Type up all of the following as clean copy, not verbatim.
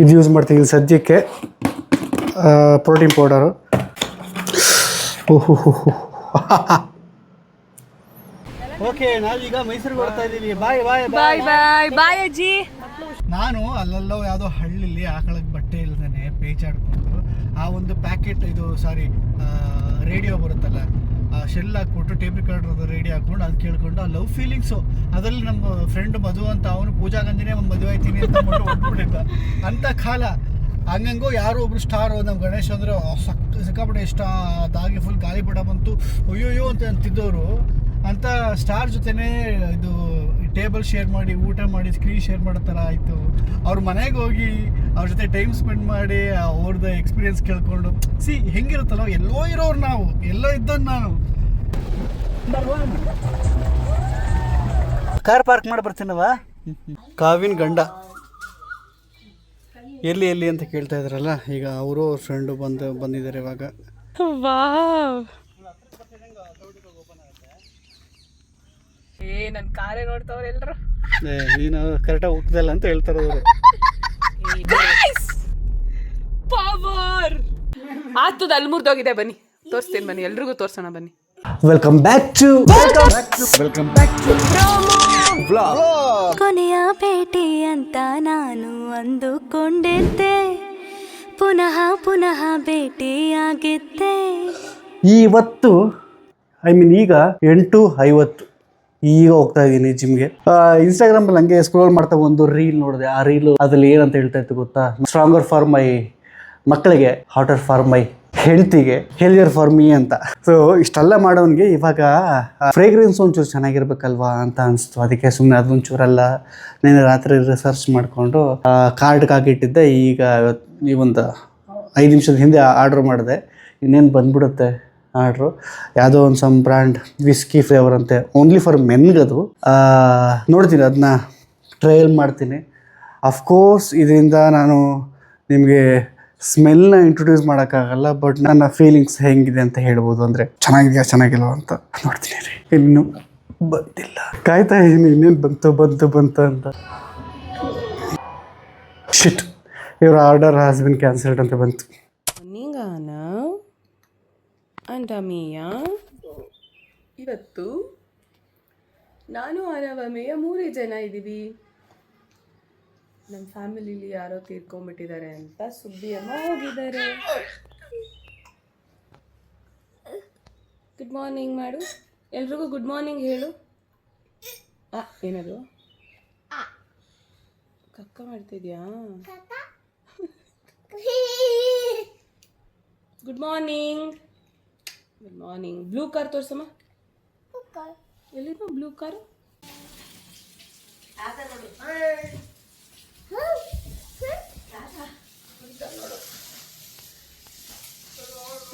ಇದು ಯೂಸ್ ಮಾಡ್ತೀನಿ ಸದ್ಯಕ್ಕೆ. Protein powder. ಓಹೋ ಓಕೆ, ನಾವೀಗ ಮೈಸೂರಿಗೆ ಬರ್ತಾ ಇದ್ದೀವಿ. ಬಾಯ್ ಬಾಯ್ ಬಾಯ್ ಬಾಯ್ ಬಾಯ್ ಅಜ್ಜಿ. ನಾನು ಅಲ್ಲೆಲ್ಲೋ ಯಾವುದೋ ಹಳ್ಳಿಲಿ ಆಕಳಕ್ಕೆ ಬಟ್ಟೆ ಇಲ್ದೇನೆ ಪೇಚಾಡ್ಕೊಂಡು ಆ ಒಂದು ಪ್ಯಾಕೆಟ್ ರೇಡಿಯೋ ಬರುತ್ತಲ್ಲ, ಆ ಶೆಲ್ ಹಾಕ್ಬಿಟ್ಟು ಟೇಪ್ ರೆಕಾರ್ಡರ್ ರೇಡಿಯೋ ಹಾಕ್ಕೊಂಡು ಅದು ಕೇಳ್ಕೊಂಡು ಆ ಲವ್ ಫೀಲಿಂಗ್ಸು. ಅದರಲ್ಲಿ ನಮ್ಮ ಫ್ರೆಂಡ್ ಮಧು ಅಂತ, ಅವನು ಪೂಜಾ ಗಾಂಧಿನೇ ಒಂದು ಮದುವೆ ಆಯ್ತೀನಿ ಅಂತ ಹೊಟ್ಬಿಟ್ಟಿದ್ದ ಅಂಥ ಕಾಲ. ಹಂಗಂಗೋ ಯಾರೋ ಒಬ್ರು ಸ್ಟಾರು ನಮ್ಮ ಗಣೇಶ್ ಅಂದರೆ ಸಿಕ್ಕಾಪಟ್ಟೆ ಇಷ್ಟ, ಅದಾಗಿ ಫುಲ್ ಗಾಳಿಪಟ ಬಂತು ಅಯ್ಯೋಯ್ಯೋ ಅಂತ ಅಂತಿದ್ದವರು ಅಂತ ಸ್ಟಾರ್ ಜೊತೆನೇ ಇದು ಟೇಬಲ್ ಶೇರ್ ಮಾಡಿ, ಊಟ ಮಾಡಿ, ಸ್ಕ್ರೀನ್ ಶೇರ್ ಮಾಡೋ ಥರ ಆಯಿತು. ಅವ್ರ ಮನೆಗೆ ಹೋಗಿ ಅವ್ರ ಜೊತೆ ಟೈಮ್ ಸ್ಪೆಂಡ್ ಮಾಡಿ ಅವ್ರದ್ದು ಎಕ್ಸ್ಪೀರಿಯನ್ಸ್ ಕೇಳ್ಕೊಂಡು ಹೆಂಗಿರುತ್ತಲ್ಲ, ಎಲ್ಲೋ ಇರೋರು ನಾವು, ಎಲ್ಲೋ ಇದ್ದದ್ದು ನಾನು. ಕಾರ್ ಪಾರ್ಕ್ ಮಾಡಿ ಬರ್ತೀನವ. ಕಾವಿನ ಗಂಡ ಎಲ್ಲಿ ಅಂತ ಕೇಳ್ತಾ ಇದ್ರಲ್ಲ, ಈಗ ಅವರು ಅವ್ರ ಫ್ರೆಂಡು ಬಂದಿದ್ದಾರೆ ಇವಾಗ. ನನ್ನ ಕಾರೇ ನೋಡ್ತಾವ್ರೆ ಎಲ್ಲರೂ. ನೀನು ಕರೆಕ್ಟಾಗಿ ಹೋಗ್ದಲ್ಲ ಅಂತ ಹೇಳ್ತಾರೆ ಅವರು. ಪವರ್ ಆತದ ಅಲ್ಲಿ ಮುರಿದೋಗಿದೆ, ಬನ್ನಿ ತೋರಿಸ್ತೀನಿ, ಬನ್ನಿ ಎಲ್ರಿಗೂ ತೋರ್ಸೋಣ ಬನ್ನಿ. ವೆಲ್ಕಮ್ ಬ್ಯಾಕ್ ಟು ಕೊನೆಯ ಭೇಟಿ ಅಂತ ನಾನು ಅಂದುಕೊಂಡಿದ್ದೆ, ಪುನಃ ಪುನಃ ಭೇಟಿಯಾಗಿದ್ದೆ. ಇವತ್ತು ಈಗ 8:50 ಈಗ ಹೋಗ್ತಾ ಇದ್ದೀನಿ ಜಿಮ್ಗೆ. ಇನ್ಸ್ಟಾಗ್ರಾಮಲ್ಲಿ ಹಂಗೆ ಸ್ಕ್ರೋಲ್ ಮಾಡ್ತಾ ಒಂದು ರೀಲ್ ನೋಡಿದೆ. ಆ ರೀಲು ಅದ್ರಲ್ಲಿ ಏನಂತ ಹೇಳ್ತಾ ಇತ್ತು ಗೊತ್ತಾ? ಸ್ಟ್ರಾಂಗರ್ ಫಾರ್ ಮೈ ಮಕ್ಕಳಿಗೆ, ಹಾಟರ್ ಫಾರ್ ಮೈ ಹೆಲ್ತಿಗೆ, ಹೆಲ್ದಿಯರ್ ಫಾರ್ ಮೀ ಅಂತ. ಸೊ ಇಷ್ಟೆಲ್ಲ ಮಾಡೋನಿಗೆ ಇವಾಗ ಫ್ರೇಗ್ರೆನ್ಸ್ ಒಂಚೂರು ಚೆನ್ನಾಗಿರ್ಬೇಕಲ್ವಾ ಅಂತ ಅನಿಸ್ತು. ಅದಕ್ಕೆ ಸುಮ್ಮನೆ ಅದೊಂಚೂರೆಲ್ಲ నేను ರಾತ್ರಿ ರಿಸರ್ಚ್ ಮಾಡಿಕೊಂಡು ಕಾರ್ಡ್ಗೆ ಹಾಕಿಟ್ಟಿದ್ದೆ. ಈಗ ಈ ಒಂದು 5 ನಿಮಿಷದ ಹಿಂದೆ ಆರ್ಡ್ರ್ ಮಾಡಿದೆ. ಇನ್ನೇನು ಬಂದ್ಬಿಡುತ್ತೆ ಆರ್ಡ್ರು. ಯಾವುದೋ ಒಂದು ಸಮ್ ಬ್ರ್ಯಾಂಡ್ ವಿಸ್ಕಿ ಫ್ಲೇವರ್ ಅಂತೆ, ಓನ್ಲಿ ಫಾರ್ ಮೆನ್ಗದು. ನೋಡ್ತೀನಿ, ಅದನ್ನ ಟ್ರಯಲ್ ಮಾಡ್ತೀನಿ. ಅಫ್ಕೋರ್ಸ್ ಇದರಿಂದ ನಾನು ನಿಮಗೆ ಸ್ಮೆಲ್ನ ಇಂಟ್ರೊಡ್ಯೂಸ್ ಮಾಡೋಕ್ಕಾಗಲ್ಲ, ಬಟ್ ನನ್ನ ಫೀಲಿಂಗ್ಸ್ ಹೆಂಗಿದೆ ಅಂತ ಹೇಳ್ಬೋದು. ಅಂದರೆ ಚೆನ್ನಾಗಿದೆಯಾ ಚೆನ್ನಾಗಿಲ್ವ ಅಂತ ನೋಡ್ತೀನಿ ರೀ. ಇನ್ನೂ ಬಂದಿಲ್ಲ, ಕಾಯ್ತಾ ಇದ್ದೀನಿ ಇನ್ನೇನು ಬಂತು ಅಂತ. ಶಿಟ್, ಇವ್ರ ಆರ್ಡರ್ ಹ್ಯಾಸ್ ಬಿನ್ ಕ್ಯಾನ್ಸಲ್ಡ್ ಅಂತ ಬಂತು. ಅಂಡಮಿಯಾ ಇವತ್ತು ನಾನು ಅನವಮೇಯ 3 ಜನ ಇದ್ದೀವಿ. ನಮ್ಮ ಫ್ಯಾಮಿಲಿಲಿ ಯಾರೋ ತೀರ್ಕೊಂಡ್ಬಿಟ್ಟಿದ್ದಾರೆ ಅಂತ ಸುಬ್ಬಿಯಮ್ಮ ಹೋಗಿದ್ದಾರೆ. ಗುಡ್ ಮಾರ್ನಿಂಗ್ ಮಾಡು, ಎಲ್ರಿಗೂ ಗುಡ್ ಮಾರ್ನಿಂಗ್ ಹೇಳು. ಏನದು ಕಕ್ಕ ಮಾಡ್ತಿದ್ಯಾ? Good morning. Good morning. Blue car ತೋರ್ಸಮ್ಮ. ಎಲ್ಲಿದು ಬ್ಲೂ ಕಾರು?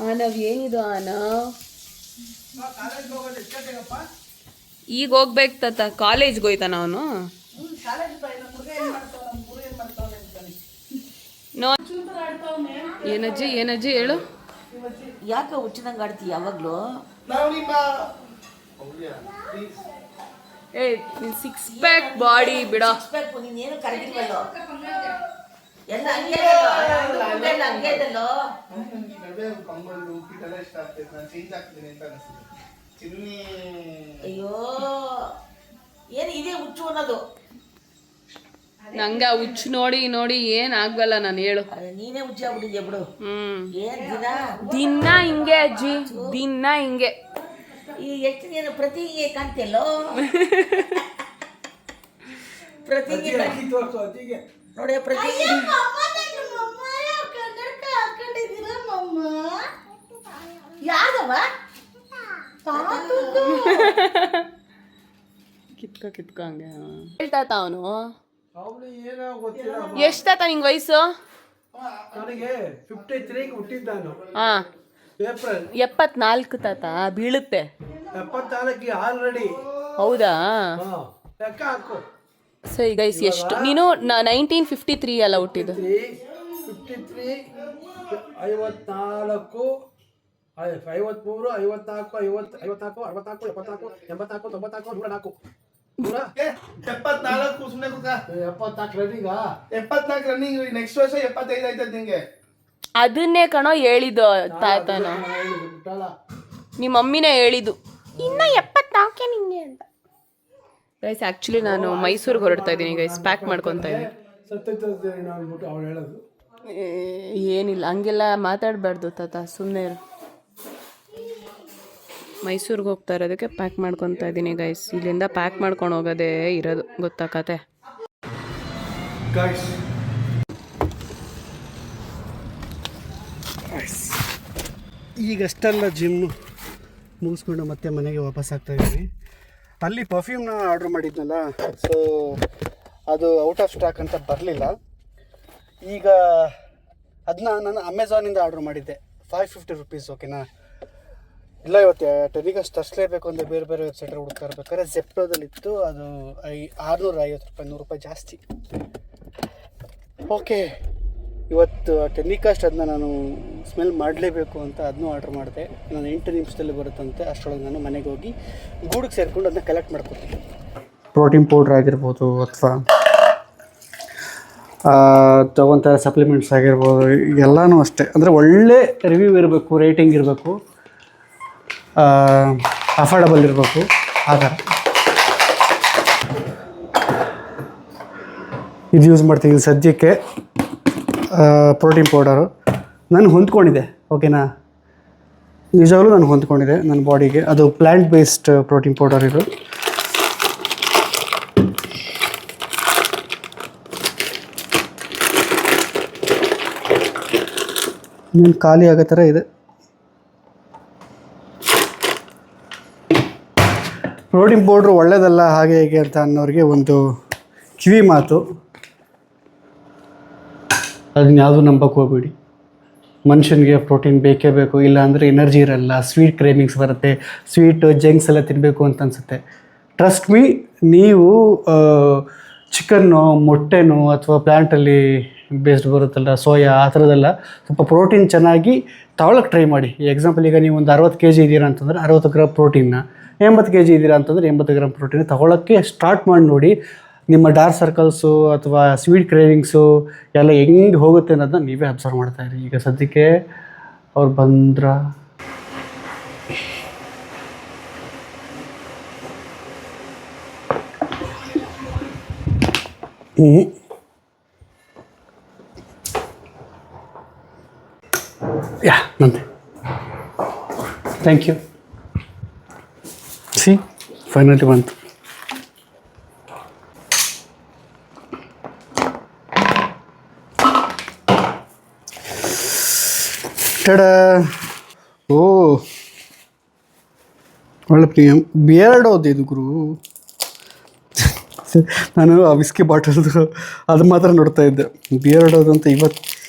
ಆನವ್ ಏನಿದು ಆನವ್? ಈಗ ಹೋಗ್ಬೇಕು ತಾತ, ಕಾಲೇಜ್ಗೆ ಹೋಯ್ತಾನ ಅವನು. ಏನಜ್ಜಿ ಹೇಳು. ಯಾಕೆ ಹುಚ್ಚಿದಂಗೆ ಆಡ್ತೀವಿ ಯಾವಾಗಲೂ? ಏ ಸಿಕ್ಸ್ ಪ್ಯಾಕ್ ಬಾಡಿ ಬಿಡ. ನೀನೇನು ಕರೆದಿಲ್ವಲ್ಲೋ, ಎಲ್ಲ ಹಂಗೆ ಇದಲ್ಲೋ. ಅಯ್ಯೋ, ಏನು ಇದೇ ಹುಚ್ಚು ಅನ್ನೋದು? ನಂಗ ಹುಚ್ಚು ನೋಡಿ ಏನ್ ಆಗ್ಬಲ್ಲ. ನಾನು ಹೇಳು, ನೀನೇ ಹುಚ್ಚಿ ಆಗ್ಬಿಟ್ಟಿದ್ಯಾ ಬಿಡು. ಏನ್ ದಿನ ಹಿಂಗೆ ಅಜ್ಜಿ, ದಿನ ಹಿಂಗೆ. ಈ ಎಷ್ಟು ನೀನು ಪ್ರತಿಗೆ ಕಾಣ್ತಿಯಲ್ಲೋ, ಪ್ರತಿಗೆ ನೋಡಿ, ಪ್ರತಿ ಯಾದವ ಕಿತ್ಕೊ ಹಂಗೆ ಹೇಳ್ತಾತ ಅವನು. ಎಷ್ಟಾತ ನಿಂಗೆ ವಯಸ್ಸು? ನನಗೆ 53 ಹುಟ್ಟಿದ್ದ ನಾನು. ಹಾ, ಏಪ್ರಿಲ್ 74 ತಾತ. ಬೀಳುತ್ತೆ 74 ಆಲ್ರೆಡಿ. ಹೌದಾ? ಲೆಕ್ಕ ಹಾಕು. ಸರಿ ಗೈಸ್, ಎಷ್ಟು ನೀನು 1953 ಅಲ್ಲ ಹುಟ್ಟಿದ್ದು? 53, 54, 53, 54, 54, 64, 74, 74, 84, 94, 104. 74 ಸುಮ್ಮನೆ ಕುತ್ಕ 74 ರನ್ನಿಂಗ್ ನೆಕ್ಸ್ಟ್ ವರ್ಷ 75 ಆಯ್ತದ ನಿಂಗೆ ಅದನ್ನೇ ಕಣೋ ಹೇಳಿದ್ದು ತಾತನು ನಿಮ್ಮ ಮಮ್ಮಿನೇ ಹೇಳಿದ್ದು ಇನ್ನ 74 ನಿಂಗೆ ಅಂತ. ಗೈಸ್ ಆ್ಯಕ್ಚುಲಿ ನಾನು ಮೈಸೂರಿಗೆ ಹೊರಡ್ತಾ ಇದ್ದೀನಿ ಗೈಸ್, ಪ್ಯಾಕ್ ಮಾಡ್ಕೊತಾ ಇದ್ದೀನಿ. ಏನಿಲ್ಲ ಹಂಗೆಲ್ಲ ಮಾತಾಡಬಾರ್ದು ತಾತ, ಸುಮ್ಮನೆ ಮೈಸೂರಿಗೆ ಹೋಗ್ತಾ ಇರೋದಕ್ಕೆ ಪ್ಯಾಕ್ ಮಾಡ್ಕೊತಾ ಇದ್ದೀನಿ ಗೈಸ್. ಇಲ್ಲಿಂದ ಪ್ಯಾಕ್ ಮಾಡ್ಕೊಂಡು ಹೋಗೋದೇ ಇರೋದು, ಗೊತ್ತಾ ಕತೆ. ಈಗಷ್ಟೆಲ್ಲ ಜಿಮ್ ಮುಗಿಸ್ಕೊಂಡು ಮತ್ತೆ ಮನೆಗೆ ವಾಪಸ್ ಆಗ್ತಾಯಿದ್ದೀನಿ. ಅಲ್ಲಿ ಪರ್ಫ್ಯೂಮ್ನ ಆರ್ಡ್ರ್ ಮಾಡಿದ್ನಲ್ಲ, ಸೊ ಅದು ಔಟ್ ಆಫ್ ಸ್ಟಾಕ್ ಅಂತ ಬರಲಿಲ್ಲ. ಈಗ ಅದನ್ನ ನಾನು ಅಮೆಝಾನಿಂದ ಆರ್ಡ್ರ್ ಮಾಡಿದ್ದೆ, 550 ರುಪೀಸ್. ಓಕೆನಾ? ಇಲ್ಲ, ಇವತ್ತು ಟೆನಿಗಷ್ಟು ತರಿಸಲೇಬೇಕು ಅಂದರೆ ಬೇರೆ ಬೇರೆ ವೆಬ್ಸೈಟಲ್ಲಿ ಹುಡುಕ್ತಾ ಇರ್ಬೇಕಾದ್ರೆ ಜೆಪ್ಟೋದಲ್ಲಿತ್ತು. ಅದು 650 ರೂಪಾಯಿ, 100 ರೂಪಾಯಿ ಜಾಸ್ತಿ. ಓಕೆ, ಇವತ್ತು ಟೆನಿಕಾಸ್ಟ್ ಅದನ್ನ ನಾನು ಸ್ಮೆಲ್ ಮಾಡಲೇಬೇಕು ಅಂತ ಅದನ್ನೂ ಆರ್ಡ್ರ್ ಮಾಡಿದೆ. ನಾನು 8 ನಿಮಿಷದಲ್ಲಿ ಬರುತ್ತಂತೆ. ಅಷ್ಟರೊಳಗೆ ನಾನು ಮನೆಗೆ ಹೋಗಿ ಗೂಡಿಗೆ ಸೇರಿಕೊಂಡು ಅದನ್ನ ಕಲೆಕ್ಟ್ ಮಾಡ್ಕೊತೀನಿ. ಪ್ರೋಟೀನ್ ಪೌಡ್ರ್ ಆಗಿರ್ಬೋದು ಅಥವಾ ತೊಗೊತಾರೆ ಸಪ್ಲಿಮೆಂಟ್ಸ್ ಆಗಿರ್ಬೋದು, ಎಲ್ಲನೂ ಅಷ್ಟೇ. ಅಂದರೆ ಒಳ್ಳೆ ರಿವ್ಯೂ ಇರಬೇಕು, ರೇಟಿಂಗ್ ಇರಬೇಕು, ಅಫೋರ್ಡಬಲ್ ಇರಬೇಕು, ಆ ಥರ. ಇದು ಯೂಸ್ ಮಾಡ್ತೀನಿ ಸದ್ಯಕ್ಕೆ. ಪ್ರೋಟೀನ್ ಪೌಡರು ನಾನು ಹೊಂದ್ಕೊಂಡಿದ್ದೆ. ಓಕೆನಾ? ನಿಜವಾಗ್ಲೂ ನಾನು ಹೊಂದ್ಕೊಂಡಿದ್ದೆ ನನ್ನ ಬಾಡಿಗೆ. ಅದು ಪ್ಲ್ಯಾಂಟ್ ಬೇಸ್ಡ್ ಪ್ರೋಟೀನ್ ಪೌಡರ್ ಇದು. ಇನ್ನೇನು ಖಾಲಿ ಆಗೋ ಥರ ಇದೆ. ಪ್ರೋಟೀನ್ ಪೌಡ್ರು ಒಳ್ಳೆಯದಲ್ಲ ಹಾಗೆ ಹೇಗೆ ಅಂತ ಅನ್ನೋರಿಗೆ ಒಂದು ಕಿವಿ ಮಾತು, ಅದನ್ನ ಯಾವುದೂ ನಂಬಕ್ಕೆ ಹೋಗ್ಬೇಡಿ. ಮನುಷ್ಯನಿಗೆ ಪ್ರೋಟೀನ್ ಬೇಕೇ ಬೇಕು, ಇಲ್ಲ ಅಂದರೆ ಎನರ್ಜಿ ಇರಲ್ಲ, ಸ್ವೀಟ್ ಕ್ರೇವಿಂಗ್ಸ್ ಬರುತ್ತೆ, ಸ್ವೀಟ್ ಜಂಕ್ಸ್ ಎಲ್ಲ ತಿನ್ನಬೇಕು ಅಂತ ಅನಿಸುತ್ತೆ. ಟ್ರಸ್ಟ್ ಮೀ, ನೀವು ಚಿಕನ್ನು, ಮೊಟ್ಟೆನೋ ಅಥವಾ ಪ್ಲ್ಯಾಂಟಲ್ಲಿ ಬೇಸ್ಡ್ ಬರುತ್ತಲ್ಲ, ಸೋಯಾ, ಆ ಥರದ್ದೆಲ್ಲ ಸ್ವಲ್ಪ ಪ್ರೋಟೀನ್ ಚೆನ್ನಾಗಿ ತಗೊಳಕ್ಕೆ ಟ್ರೈ ಮಾಡಿ. ಎಕ್ಸಾಂಪಲ್, ಈಗ ನೀವು ಒಂದು 60 kg ಇದ್ದೀರಾ ಅಂತಂದರೆ 60 ಗ್ರಾಮ್ ಪ್ರೋಟೀನ್ನ, 80 kg ಇದ್ದೀರಾ ಅಂತಂದರೆ 80 ಗ್ರಾಮ್ ಪ್ರೋಟೀನ್ ತಗೊಳ್ಳೋಕ್ಕೆ ಸ್ಟಾರ್ಟ್ ಮಾಡಿ ನೋಡಿ. ನಿಮ್ಮ ಡಾರ್ಕ್ ಸರ್ಕಲ್ಸು ಅಥವಾ ಸ್ವೀಟ್ ಕ್ರೇವಿಂಗ್ಸು ಎಲ್ಲ ಹೆಂಗೆ ಹೋಗುತ್ತೆ ಅನ್ನೋದನ್ನ ನೀವೇ ಅಬ್ಸರ್ವ್ ಮಾಡ್ತಾಯಿರಿ. ಈಗ ಸದ್ಯಕ್ಕೆ ಅವ್ರು ಬಂದ್ರ ಯಾ ನಂತೆ. Thank you. ಸಿ ಫೈನಲಿ ಬಂತು. ಟಡ, ಓ ಒಳ್ಳೆ ಪ್ರೀಮಿಯಮ್ ಬಿಯರ್ಡ್ ಓದಿದ್ದು ಗುರು. ನಾನು ಆ ವಿಸ್ಕಿ ಬಾಟಲ್ದು ಅದು ಮಾತ್ರ ನೋಡ್ತಾ ಇದ್ದೆ. ಬಿಯರ್ಡ್ ಅಂತ ಇವತ್ತು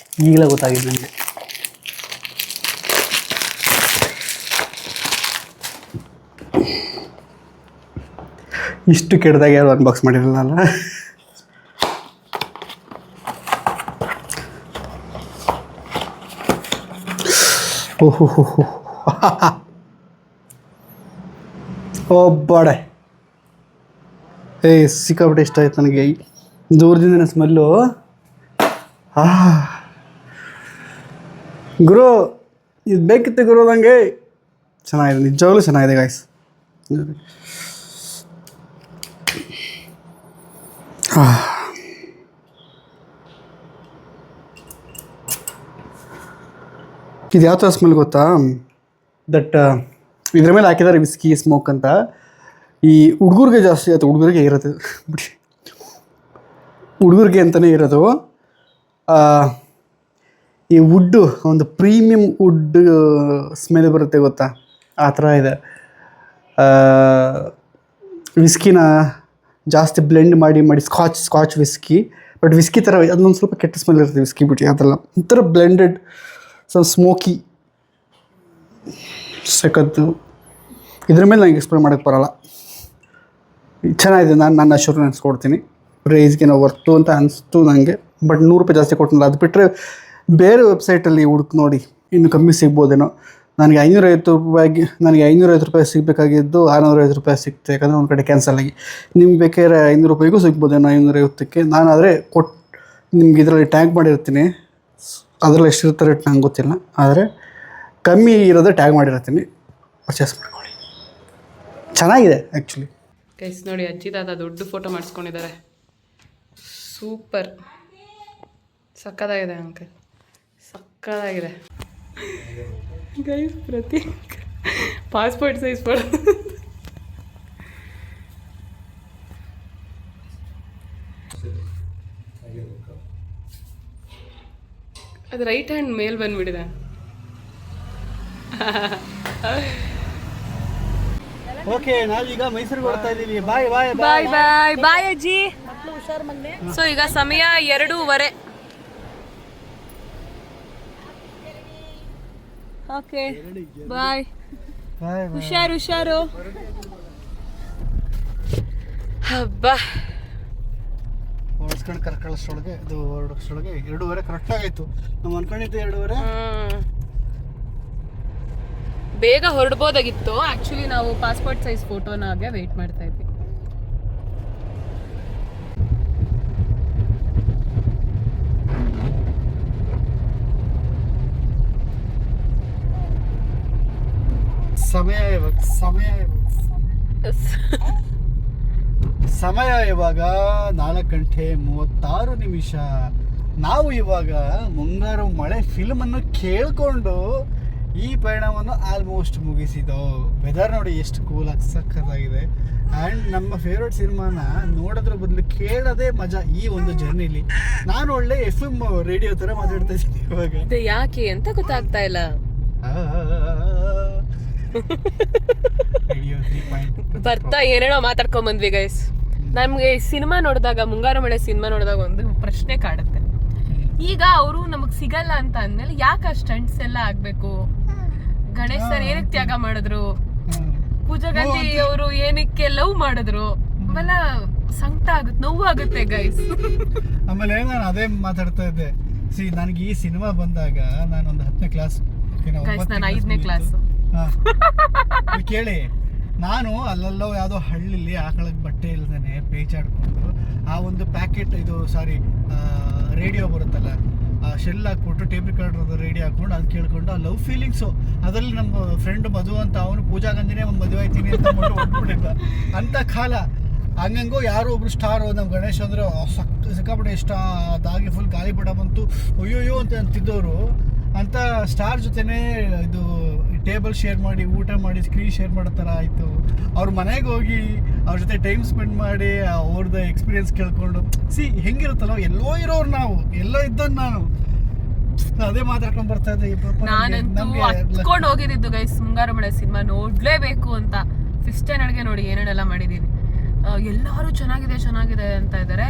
ಈಗಲೇ ಗೊತ್ತಾಗಿದೆ ನನಗೆ. ಇಷ್ಟು ಕೆಟ್ಟದಾಗ ಯಾರು ಅನ್ಬಾಕ್ಸ್ ಮಾಡಿರಲ್ಲ. ಓಹೋ ಬಾಡೆ, ಸಿಕ್ಕಾಪಟ್ಟೆ ಇಷ್ಟ ಆಯ್ತು ನನಗೆ. ದೂರದಿಂದ ಸ್ಮೆಲ್ಲು. ಗುರು ಇದು ಬೇಕಿತ್ತು ಗುರು, ನನಗೆ ಚೆನ್ನಾಗಿದೆ, ನಿಜವಾಗ್ಲೂ ಚೆನ್ನಾಗಿದೆ ಗಾಯ್ಸ್. ಇದು ಯಾವ ಥರ ಸ್ಮೆಲ್ ಗೊತ್ತಾ? ದಟ್ ಇದ್ರ ಮೇಲೆ ಹಾಕಿದ್ದಾರೆ ವಿಸ್ಕಿ ಸ್ಮೋಕ್ ಅಂತ. ಈ ಹುಡುಗರಿಗೆ ಜಾಸ್ತಿ ಆಯ್ತು, ಹುಡುಗರಿಗೆ ಇರೋದು ಬಿಡಿ, ಹುಡುಗರಿಗೆ ಅಂತಲೇ ಇರೋದು. ಈ ವುಡ್ಡು ಒಂದು ಪ್ರೀಮಿಯಮ್ ವುಡ್ ಸ್ಮೆಲ್ ಬರುತ್ತೆ ಗೊತ್ತಾ, ಆ ಥರ ಇದೆ. ವಿಸ್ಕಿನ ಜಾಸ್ತಿ ಬ್ಲೆಂಡ್ ಮಾಡಿ ಸ್ಕಾಚ್ ವಿಸ್ಕಿ, ಬಟ್ ವಿಸ್ಕಿ ಥರ ಅದೊಂದು ಸ್ವಲ್ಪ ಕೆಟ್ಟ ಸ್ಮೆಲ್ ಇರುತ್ತೆ ವಿಸ್ಕಿ ಬಿಟ್ಟು. ಅದೆಲ್ಲ ಒಂಥರ ಬ್ಲೆಂಡೆಡ್, ಸ್ವಲ್ಪ ಸ್ಮೋಕಿ, ಸಖತ್ತು. ಇದ್ರ ಮೇಲೆ ನನಗೆ ಎಕ್ಸ್ಪ್ಲೇನ್ ಮಾಡೋಕ್ಕೆ ಬರೋಲ್ಲ. ಚೆನ್ನಾಗಿದೆ. ನಾನು ಅಶ್ಯೂರೆನ್ಸ್ ಕೊಡ್ತೀನಿ, ಪ್ರೈಸ್ಗೆ ನಾವು ವರ್ತು ಅಂತ ಅನಿಸ್ತು ನನಗೆ. ಬಟ್ 100 ರೂಪಾಯಿ ಜಾಸ್ತಿ ಕೊಟ್ಟಿಲ್ಲ. ಅದು ಬಿಟ್ಟರೆ ಬೇರೆ ವೆಬ್ಸೈಟಲ್ಲಿ ಹುಡುಕಿ ನೋಡಿ ಇನ್ನೂ ಕಮ್ಮಿ ಸಿಗ್ಬೋದೇನೋ. ನನಗೆ 550 ರೂಪಾಯಿಗೆ ನನಗೆ 550 ರೂಪಾಯಿ ಸಿಗಬೇಕಾಗಿದ್ದು 650 ರೂಪಾಯಿ ಸಿಕ್ತು. ಯಾಕಂದರೆ ಒಂದು ಕಡೆ ಕ್ಯಾನ್ಸಲ್ ಆಗಿ. ನಿಮ್ಗೆ ಬೇಕಾದ್ರೆ 500 ರೂಪಾಯಿಗೂ ಸಿಗ್ಬೋದೇನೋ 550ಕ್ಕೆ. ನಾನಾದರೆ ನಿಮ್ಗೆ ಇದರಲ್ಲಿ ಟ್ಯಾಗ್ ಮಾಡಿರ್ತೀನಿ. ಅದರಲ್ಲಿ ಎಷ್ಟಿರುತ್ತೆ ರೇಟ್ ನಂಗೆ ಗೊತ್ತಿಲ್ಲ, ಆದರೆ ಕಮ್ಮಿ ಇರೋದೇ ಟ್ಯಾಗ್ ಮಾಡಿರ್ತೀನಿ, ಪರ್ಚೇಸ್ ಮಾಡ್ಕೊಳ್ಳಿ. ಚೆನ್ನಾಗಿದೆ ಆ್ಯಕ್ಚುಲಿ. ಗೈಸ್ ನೋಡಿ, ಅಜ್ಜಿ ತಾತ ದೊಡ್ಡ ಫೋಟೋ ಮಾಡಿಸ್ಕೊಂಡಿದ್ದಾರೆ. ಸೂಪರ್, ಸಕ್ಕತ್ತಾಗಿದೆ ಅಂಕಲ್, ಸಕ್ಕತ್ತಾಗಿದೆ. ಗೈಸ್ ಪ್ರತಿ ಪಾಸ್ಪೋರ್ಟ್ ಸೈಜ್ ಫೋಟೋ. ಅದು ರೈಟ್ ಹ್ಯಾಂಡ್ ಮೇಲ್ ಬಂದ್ಬಿಟ್ಟಿದೆ. ಓಕೆ, ನಾವೀಗ ಮೈಸೂರಿಗೆ ಬರ್ತಾ ಇದ್ದೀವಿ. ಬಾಯ್ ಬಾಯ್ ಬಾಯ್ ಬಾಯ್ ಬಾಯ್ ಅಜ್ಜಿ. ಸೊ ಈಗ ಸಮಯ 2:15. Okay bye. ಹುಷಾರು ಹುಷಾರು. ಹಬ್ಬ ಹೊಡ್ಸ್ಕೊಂಡು ಕರ್ಕಳಿಸೋಳಗೆ ಇದು ಹೊರಡೋಷ್ಟೊಳಗೆ 2:15 ಕರೆಕ್ಟಾಗಾಯಿತು. ನಾವು ಅನ್ಕೊಂಡಿದ್ದು 2:15. ಬೇಗ ಹೊರಡ್ಬೋದಾಗಿತ್ತು. ಆ್ಯಕ್ಚುಲಿ ನಾವು ಪಾಸ್ಪೋರ್ಟ್ ಸೈಜ್ ಫೋಟೋನಾಗೆ ವೆಯ್ಟ್ ಮಾಡ್ತಾ ಇದ್ವಿ. ಸಮಯ ಇವಾಗ 4:36. ನಾವು ಇವಾಗ ಮುಂಗಾರು ಮಳೆ ಫಿಲ್ಮನ್ನು ಕೇಳಿಕೊಂಡು ಈ ಪಯಣವನ್ನು ಆಲ್ಮೋಸ್ಟ್ ಮುಗಿಸಿದೋ. ವೆದರ್ ನೋಡಿ ಎಷ್ಟು ಕೂಲಾಗಿ ಸಕ್ಕತ್ತಾಗಿದೆ. ಆ್ಯಂಡ್ ನಮ್ಮ ಫೇವ್ರೆಟ್ ಸಿನಿಮಾನ ನೋಡೋದ್ರ ಬದಲು ಕೇಳೋದೇ ಮಜಾ ಈ ಒಂದು ಜರ್ನಿಲಿ. ನಾನು ಒಳ್ಳೆ FM ರೇಡಿಯೋ ಥರ ಮಾತಾಡ್ತಾ ಇದ್ದೀನಿ ಇವಾಗ. ಯಾಕೆ ಅಂತ ಗೊತ್ತಾಗ್ತಾ ಇಲ್ಲ. ಬರ್ತಾ ಏನೇನೋ ಮಾತಾಡ್ಕೊಂಡ್ ಬಂದ್ವಿ ಗೈಸ್. ನಮ್ಗೆ ಸಿನಿಮಾ ನೋಡಿದಾಗ, ಮುಂಗಾರು ಮಳೆ ಸಿನಿಮಾ ನೋಡಿದಾಗ ಒಂದು ಪ್ರಶ್ನೆ ಕಾಡುತ್ತೆ. ಈಗ ಅವರು ನಮಗ್ ಸಿಗಲ್ಲ ಅಂತ ಅಂದ್ಮೇಲೆ ಯಾಕೆ ಸ್ಟಂಟ್ಸ್ ಎಲ್ಲ ಆಗ್ಬೇಕು? ಗಣೇಶ್ ಸರ್ ಏನಕ್ಕೆ ತ್ಯಾಗ ಮಾಡಿದ್ರು? ಪೂಜಾ ಗಾಂಧಿ ಅವರು ಏನಕ್ಕೆ ಲವ್ ಮಾಡಿದ್ರು? ಅವೆಲ್ಲ ಸಂಕಟ ಆಗುತ್ತೆ, ನೋವು ಆಗುತ್ತೆ ಗೈಸ್. ಆಮೇಲೆ ನಾನು ಅದೇ ಮಾತಾಡ್ತಾ ಇದ್ದೆ. ನನಗೆ ಈ ಸಿನಿಮಾ ಬಂದಾಗ ನಾನೊಂದು 10ನೇ ಕ್ಲಾಸ್, ನಾನು 5ನೇ ಕ್ಲಾಸ್. ಕೇಳಿ, ನಾನು ಅಲ್ಲೆಲ್ಲೋ ಯಾವುದೋ ಹಳ್ಳಿಲಿ ಆಕಳಕ್ಕೆ ಬಟ್ಟೆ ಇಲ್ದೇನೆ ಪೇಚಾಡ್ಕೊಂಡು ಆ ಒಂದು ಪ್ಯಾಕೆಟ್ ರೇಡಿಯೋ ಬರುತ್ತಲ್ಲ, ಆ ಶೆಲ್ ಹಾಕ್ಬಿಟ್ಟು ಟೇಪ್ ರೆಕಾರ್ಡರ್ ರೇಡಿಯೋ ಹಾಕ್ಕೊಂಡು ಅದು ಕೇಳ್ಕೊಂಡು ಆ ಲವ್ ಫೀಲಿಂಗ್ಸು. ಅದರಲ್ಲಿ ನಮ್ಮ ಫ್ರೆಂಡ್ ಮಧು ಅಂತ, ಅವನು ಪೂಜಾ ಗಾಂಧಿನೇ ಒಂದು ಮದುವೆ ಆಯ್ತೀನಿ ಅಂತ ಹೊಂಟ್ಬಿಟ್ಟಿದ್ದ ಅಂಥ ಕಾಲ. ಹಂಗಂಗೋ ಯಾರೋ ಒಬ್ರು ಸ್ಟಾರು, ನಮ್ಮ ಗಣೇಶ್ ಅಂದರೆ ಸಿಕ್ಕಾಪಟ್ಟೆ ಇಷ್ಟ, ಅದಾಗಿ ಫುಲ್ ಗಾಳಿ ಬಿಡ ಬಂತು ಅಯ್ಯೋಯ್ಯೋ ಅಂತ ಅಂತಿದ್ದವರು ಅಂತ ಸ್ಟಾರ್ ಜೊತೆನೇ ಇದು ಟೇಬಲ್ ಶೇರ್ ಮಾಡಿ, ಊಟ ಮಾಡಿ, ಸ್ಕ್ರೀನ್ ಶೇರ್ ಮಾಡೋ ಥರ ಆಯಿತು. ಅವ್ರ ಮನೆಗೆ ಹೋಗಿ ಅವ್ರ ಜೊತೆ ಟೈಮ್ ಸ್ಪೆಂಡ್ ಮಾಡಿ ಅವ್ರದ್ದು ಎಕ್ಸ್ಪೀರಿಯನ್ಸ್ ಕೇಳ್ಕೊಂಡು ಹೆಂಗಿರುತ್ತಲ್ಲ, ಎಲ್ಲೋ ಇರೋರು ನಾವು, ಎಲ್ಲೋ ಇದ್ದದ್ದು ನಾನು ಅದೇ ಮಾತಾಡ್ಕೊಂಡು ಬರ್ತಾ ಇದ್ದೆ. ನಾನಂತೂ ಹತ್ಕೊಂಡು ಹೋಗಿದ್ದು ಗೈಸ್, ಮುಂಗಾರು ಮಳೆ ಸಿನಿಮಾ ನೋಡ್ಲೇಬೇಕು ಅಂತ. 5th ಸ್ಟ್ಯಾಂಡರ್ಡ್ಗೆ ನೋಡಿ ಏನೇನೆಲ್ಲ ಮಾಡಿದ್ದೀನಿ. ಎಲ್ಲರೂ ಚೆನ್ನಾಗಿದೆ ಅಂತ ಇದ್ದಾರೆ.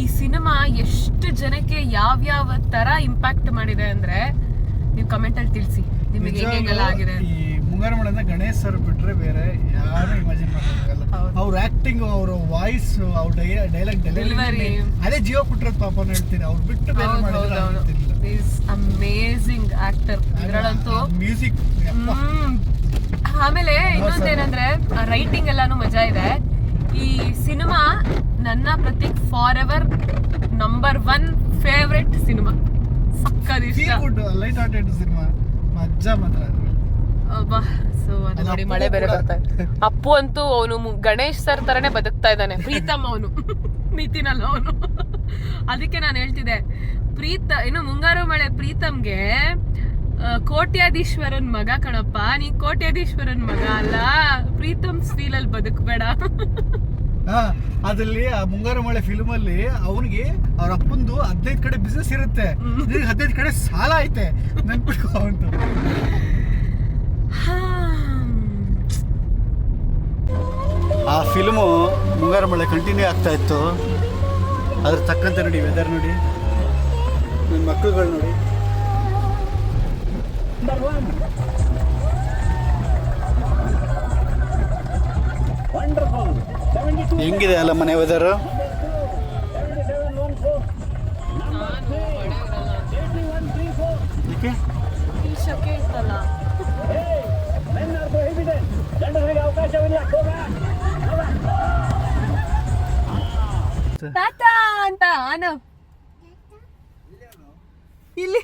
ಈ ಸಿನಿಮಾ ಎಷ್ಟು ಜನಕ್ಕೆ ಯಾವ್ಯಾವ ತರ ಇಂಪ್ಯಾಕ್ಟ್ ಮಾಡಿದೆ ಅಂದ್ರೆ ನೀವು ಕಮೆಂಟಲ್ಲಿ ತಿಳಿಸಿ, ನಿಮಗೆ ಹೇಗೆಲ್ಲ ಆಗಿದೆ. ಈ ಮುಂಗಾರು ಮಳೆನ ಗಣೇಶ್ ಸರ್ ಬಿಟ್ರೆ ಬೇರೆ ಯಾರು ಇಮ್ಯಾಜಿನ್ ಮಾಡೋಕ್ಕಾಗಲ್ಲ. ಅವ್ರ ಆಕ್ಟಿಂಗ್, ಅವ್ರ ವಾಯ್ಸ್, ಅವ್ರ ಡೈಲಾಗ್ ಡೆಲಿವರಿ, ಅದೇ ಜೀವ ಕೊಟ್ಟಿರೋದು ಪಾಪ ಹೇಳ್ತೀನಿ. ಅವ್ರು ಬಿಟ್ಟು ಬೇರೆ ಅಮೇಸಿಂಗ್ ಆಕ್ಟರ್ ಇದರಲ್ಲಂತೂ. ಮ್ಯೂಸಿಕ್. ಆಮೇಲೆ ಇನ್ನೊಂದೇನಂದ್ರೆ ರೈಟಿಂಗ್ ಎಲ್ಲಾನು ಮಜಾ ಇದೆ. ಈ ಸಿನಿಮಾ ನನ್ನ Prateek for ever number 1 favourite cinema. ಸಕ್ಕತ್ ಇಷ್ಟ. ಲೈಟ್ ಹಾರ್ಟೆಡ್ ಸಿನಿಮಾ ಮಜಾ ಮಾತ್ರ. ಸೊ ಅದು ನೋಡಿ, ಮಳೆ ಬೇರೆ ಬರ್ತಾ ಇದೆ. ಅಪ್ಪು ಅಂತೂ ಅವನು ಗಣೇಶ್ ಸರ್ ತರನೇ ಬದುಕ್ತಾ ಇದ್ದಾನೆ. ಪ್ರೀತಮ್ ಅವನು ನಿತಿನಲ್ಲ ಅವನು. ಅದಕ್ಕೆ ನಾನು ಹೇಳ್ತಿದ್ದೆ, ಇನ್ನು ಮುಂಗಾರು ಮಳೆ ಪ್ರೀತಮ್ಗೆ ಕೋಟ್ಯಾಧೀಶ್ವರನ್ ಮಗ ಕಣಪ್ಪ, ನೀ ಕೋಟ್ಯಾಧೀಶ್ವರನ್ ಮಗ ಅಲ್ಲ, ಪ್ರೀತಮ್ ಫೀಲ್ ಅಲ್ಲಿ ಬದುಕಬೇಡ. ಅದ್ರಲ್ಲಿ ಆ ಮುಂಗಾರು ಮಳೆ ಫಿಲ್ಮ್ ಅಲ್ಲಿ ಅವನಿಗೆ ಅವ್ರ ಅಪ್ಪಂದು 15 ಕಡೆ ಬಿಸ್ನೆಸ್ ಇರುತ್ತೆ, 15 ಕಡೆ ಸಾಲ ಐತೆ ನೆನ್ಪಿಟ್ಕೊ ಅಂತ. ಆ ಫಿಲ್ಮು ಮುಂಗಾರು ಮಳೆ ಕಂಟಿನ್ಯೂ ಆಗ್ತಾ ಇತ್ತು. ಅದ್ರ ತಕ್ಕಂತೆ ನೋಡಿ ವೆದರ್ ನೋಡಿ, ನನ್ನ ಮಕ್ಕಳುಗಳು ನೋಡಿ. ಹೆಂಗಿದೆ ಅಲ್ಲ ಮನೆ ವೆದರು. ಶಕೆ ಇತ್ತಲ್ಲ ಟಾಟಾ ಅಂತ ಆನ ಇಲ್ಲಿ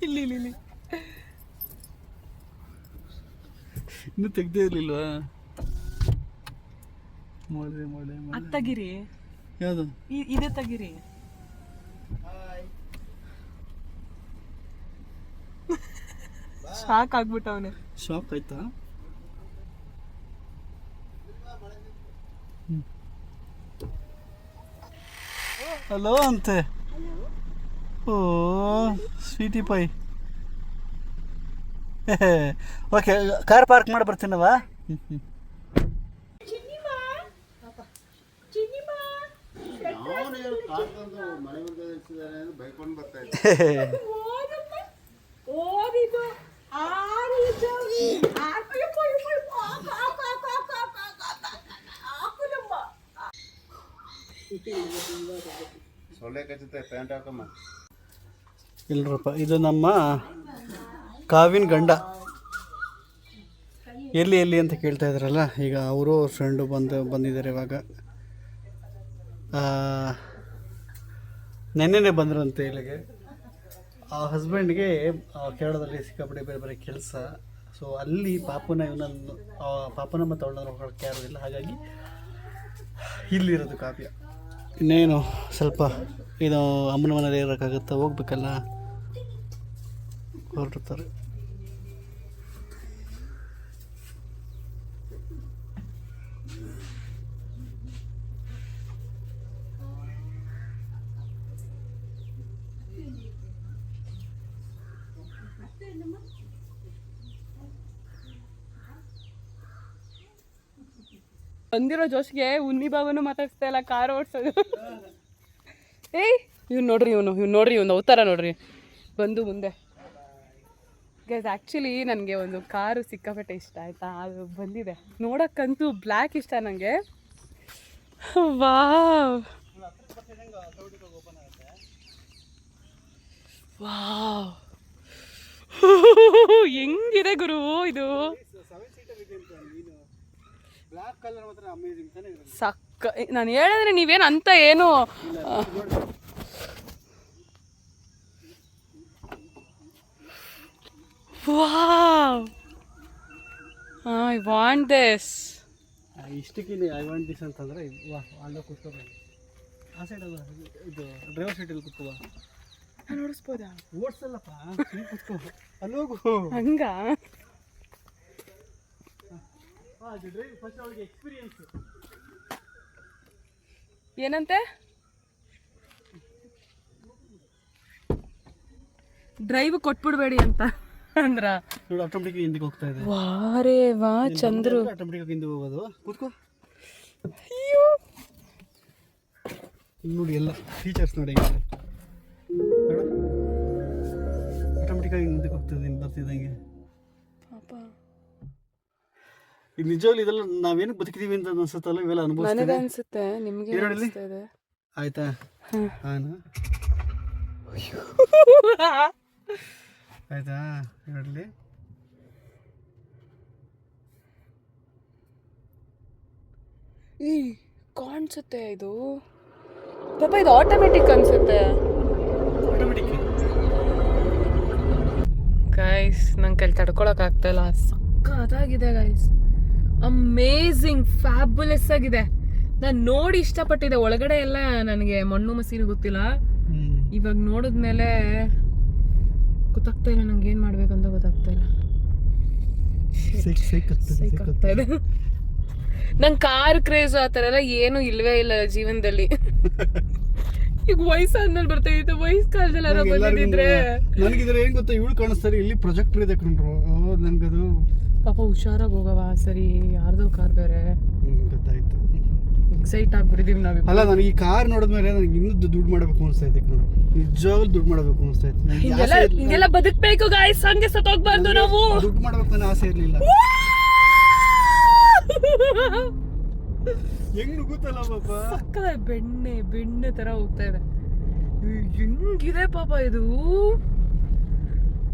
ಇಲ್ಲಿ ಇಲ್ಲಿ ಇಲ್ಲಿ ಇನ್ನೂ ತೆಗ್ದೇ ಇರ್ಲಿಲ್ವಾ? ಮಳೆ ಮಳೆ ಅದ್ ತೆಗಿರಿ, ಯಾವುದು? ಇದೇ ತೆಗಿರಿ. ಶಾಕ್ ಆಗ್ಬಿಟ್ಟವನೆ. ಶಾಕ್ ಆಯ್ತಾ? ಹಲೋ ಅಂತೆ. Oh sweetie pie. Okay, car park ಮಾಡಿ ಬರ್ತೀನವ. ಇಲ್ರಪ್ಪ, ಇದು ನಮ್ಮ ಕಾವಿನ ಗಂಡ. ಎಲ್ಲಿ ಅಂತ ಕೇಳ್ತಾ ಇದ್ರಲ್ಲ, ಈಗ ಅವರು ಫ್ರೆಂಡು ಬಂದಿದ್ದಾರೆ ಇವಾಗ. ನೆನ್ನೆನೇ ಬಂದ್ರಂತೆ ಇಲ್ಲಿಗೆ. ಆ ಹಸ್ಬೆಂಡ್ಗೆ ಕೇರಳದಲ್ಲಿ ಸಿಕ್ಕಾಪಟ್ಟೆ ಬೇರೆ ಬೇರೆ ಕೆಲಸ. ಸೊ ಅಲ್ಲಿ ಪಾಪನ ಮತ್ತು ಅವಳನ್ನ ನೋಡ್ಕೊಳಕ್ಕೆ ಯಾರೂ ಇಲ್ಲ, ಹಾಗಾಗಿ ಇಲ್ಲಿರೋದು ಕಾವ್ಯ. ಇನ್ನೇನು ಸ್ವಲ್ಪ ಇದು ಅಮ್ಮನ ಮನೇಲಿ ಇರೋಕ್ಕಾಗತ್ತಾ, ಹೋಗ್ಬೇಕಲ್ಲ, ಹೊರಡ್ತಾರೆ. ಬಂದಿರೋ ಜೋಶ್ಗೆ ಉನ್ನಿ ಬಾಬನು ಮಾತಾಡ್ಸ್ತಾ ಇಲ್ಲ, ಕಾರ್ ಓಡಿಸೋದು. ಏಯ್ ಇವ್ನು ನೋಡ್ರಿ, ಇವನು ಅವತಾರ ನೋಡ್ರಿ ಬಂದು ಮುಂದೆ. ಗೈಸ್ ಆ್ಯಕ್ಚುಲಿ ನನಗೆ ಒಂದು ಕಾರು ಸಿಕ್ಕಾಪಟ್ಟೆ ಇಷ್ಟ ಆಯಿತಾ, ಅದು ಬಂದಿದೆ. ನೋಡೋಕ್ಕಂತೂ ಬ್ಲ್ಯಾಕ್ ಇಷ್ಟ ನನಗೆ. ವಾವ್ ವಾವ್ ಹೆಂಗಿದೆ ಗುರು ಇದು. ಸಕ್ಕ, ನಾನು ಹೇಳಿದ್ರೆ ನೀವೇನು ಅಂತ ಏನು. Wow, I want this. ಇಷ್ಟಕ್ಕೆ ಐ ವಾಂಟ್ ದಿಸ್ ಅಂತಂದರೆ ಅಲ್ಲೇ ಕೂತ್ಕೋಬೇಕು. ಆ ಸೈಡ್ ಅಲ್ಲ, ಇದು ಡ್ರೈವರ್ ಸೀಟಲ್ಲಿ ಕೂತ್ಕೋ. ನೋಡಿಸ್ಬೋದಾ? ಓಡಿಸಲ್ಲಪ್ಪ, ಕೂತ್ಕೋ, ಅಲ್ಲೋಗು. ಹಂಗ ಫಸ್ಟ್ ಅವಳಿಗೆ ಎಕ್ಸ್ಪೀರಿಯನ್ಸ್ ಏನಂತೆ? ಡ್ರೈವ್ ಕೊಟ್ಬಿಡ್ಬೇಡಿ ಅಂತ ಅಂದ್ರ. ನೋಡಿ, ಆಟೋಮೆಟಿಕ್ ಹಿಂದಿಗೆ ಹೋಗ್ತಾ ಇದೆ. ವಾರೇ ವಾ ಚಂದ್ರು, ಆಟೋಮೆಟಿಕ್ ಹಿಂದೆ ಹೋಗೋದು. ಕೂತ್ಕೋ. ಅಯ್ಯೋ ನೋಡಿ ಎಲ್ಲ ಫೀಚರ್ಸ್ ನೋಡಿ, ಆಟೋಮೆಟಿಕ್ ಆಗಿ ಮುಂದಕ್ಕೆ ಹೋಗ್ತದೆ ಬರ್ತಿದ್ದಂಗೆ. ಪಾಪ ಈಗ ನಿಜವಾಗ್ಲೂ ಇದೆಲ್ಲ ನಾವೇನು ಬದುಕಿದೀವಿ ಅಂತ ಅನ್ಸುತ್ತಲ್ಲ, ಇವೆಲ್ಲ ನನಗೆ ಅನುಭವಿಸ್ತೀವಿ. ಅನ್ಸುತ್ತೆ, ನಿಮ್ಗೆ ಅನ್ಸ್ತಾ ಇದೆ. ಆಯ್ತಾ? ಹಾಂ ಆಯ್ತಾ? ನೋಡಲಿ, ಈ ಕಾಣಿಸುತ್ತೆ ಇದು ಪಾಪ, ಇದು ಆಟೋಮೆಟಿಕ್ ಅನ್ಸುತ್ತೆ. ಆಟೋಮೆಟಿಕ್. ಗೈಸ್ ನಂಗೆ ಕೈಲಿ ತಡ್ಕೊಳಕ್ ಆಗ್ತಾ ಇಲ್ಲ, ಸಕ್ಕತ್ತಾಗಿದೆ ಗೈಸ್, ಅಮೇಝಿಂಗ್, ಫ್ಯಾಬುಲಸ್ ಆಗಿದೆ. ನಾನು ನೋಡಿ ಇಷ್ಟಪಟ್ಟಿದ್ದೆ. ಒಳಗಡೆ ಎಲ್ಲ ನನಗೆ ಮಣ್ಣು ಮಸೀನು ಗೊತ್ತಿಲ್ಲ, ಇವಾಗ ನೋಡಿದ್ಮೇಲೆ ಗೊತ್ತಾಗ್ತಾ ಇಲ್ಲ ನಂಗೆ ಏನು ಮಾಡ್ಬೇಕಂತ ಗೊತ್ತಾಗ್ತಾ ಇಲ್ಲ. ಆಗ್ತಾ ಇದೆ. ನಂಗೆ ಕಾರ್ ಕ್ರೇಜ್ ಆ ಥರ ಎಲ್ಲ ಏನೂ ಇಲ್ವೇ ಇಲ್ಲ ಜೀವನದಲ್ಲಿ. ಈಗ ವಯಸ್ಸಾದ್ಮೇಲೆ ಬರ್ತಾ ಇತ್ತು, ವಯಸ್ಸು ಕಾಲದಲ್ಲಿ ಯಾರೋ ಬಂದಿದ್ರೆ. ನನಗಿದ್ರೆ ಏನು ಗೊತ್ತಾ, ಇವಳು ಕಾಣಿಸ್ತಾರೆ, ಇಲ್ಲಿ ಪ್ರೊಜೆಕ್ಟರ್ ಇದೆ ಕಣ್ರು. ನನಗದು ಪಾಪ ಹುಷಾರಾಗಿ ಹೋಗವ. ಸರಿ, ಯಾರ್ದೋ ಕಾರ್ ಬೇರೆ. ಗೊತ್ತಾಯ್ತು. ಎಕ್ಸೈಟ್ ಆಗ್ಬಿಟ್ಟಿದೀವಿ ನಾವು. ಅಲ್ಲ, ನನಗೆ ಈ ಕಾರ್ ನೋಡಿದ್ಮೇಲೆ ನನಗೆ ಇನ್ನೂ ದುಡ್ಡು ಮಾಡಬೇಕು ಅನಿಸ್ತೈತೆ ಕಣ್ರು. ನಿಜವಾಗ್ಲೂ ದುಡ್ಡು ಮಾಡಬೇಕು ಅನಿಸ್ತೈತೆ. ಹಿಂಗೆಲ್ಲ ಬದುಕಬೇಕು ಗಾಯ್ಸ್, ಹಂಗೆ ಸತ್ತೋಗ್ಬಾರ್ದು ನಾವು. ದುಡ್ಡು ಮಾಡಬೇಕು ಅನ್ನೋ ಆಸೆ ಇರಲಿಲ್ಲ. ಹೆಂಗ್ ನುಗ್ಗುತ್ತಲ್ಲ ಪಾಪ, ಸಕ್ಕದ ಬೆಣ್ಣೆ ತರ ಹೋಗ್ತಾ ಇದೆ. ಹೆಂಗಿದೆ ಪಾಪ ಇದು,